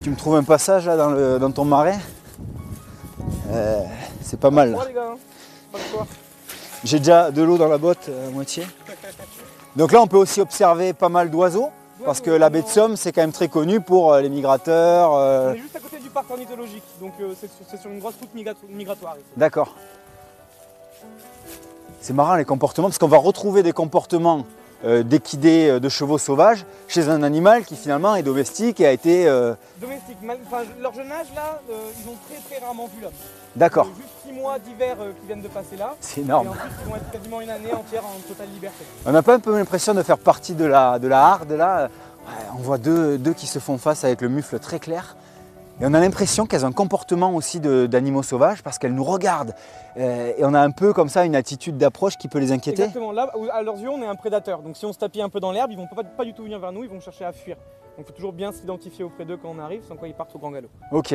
Tu me trouves un passage là dans ton marais. C'est pas mal là. Les gars, hein. Pas le choix. J'ai déjà de l'eau dans la botte à moitié. Donc là on peut aussi observer pas mal d'oiseaux. Parce que la baie de Somme c'est quand même très connu pour les migrateurs. On est juste à côté du parc ornithologique, donc c'est sur une grosse route migratoire. D'accord. C'est marrant les comportements parce qu'on va retrouver des comportements d'équidés de chevaux sauvages chez un animal qui finalement est domestique et a été... Domestique, enfin, leur jeune âge là, ils ont très rarement vu l'homme. D'accord. Juste 6 mois d'hiver qui viennent de passer là. C'est énorme. Et ensuite ils vont être quasiment une année entière en totale liberté. On n'a pas un peu l'impression de faire partie de la harde là. Ouais, on voit deux qui se font face avec le mufle très clair. Et on a l'impression qu'elles ont un comportement aussi d'animaux sauvages parce qu'elles nous regardent. Et on a un peu comme ça une attitude d'approche qui peut les inquiéter. Exactement, là à leurs yeux on est un prédateur. Donc si on se tapit un peu dans l'herbe, ils vont pas du tout venir vers nous, ils vont chercher à fuir. Donc il faut toujours bien s'identifier auprès d'eux quand on arrive, sans quoi ils partent au grand galop. Ok.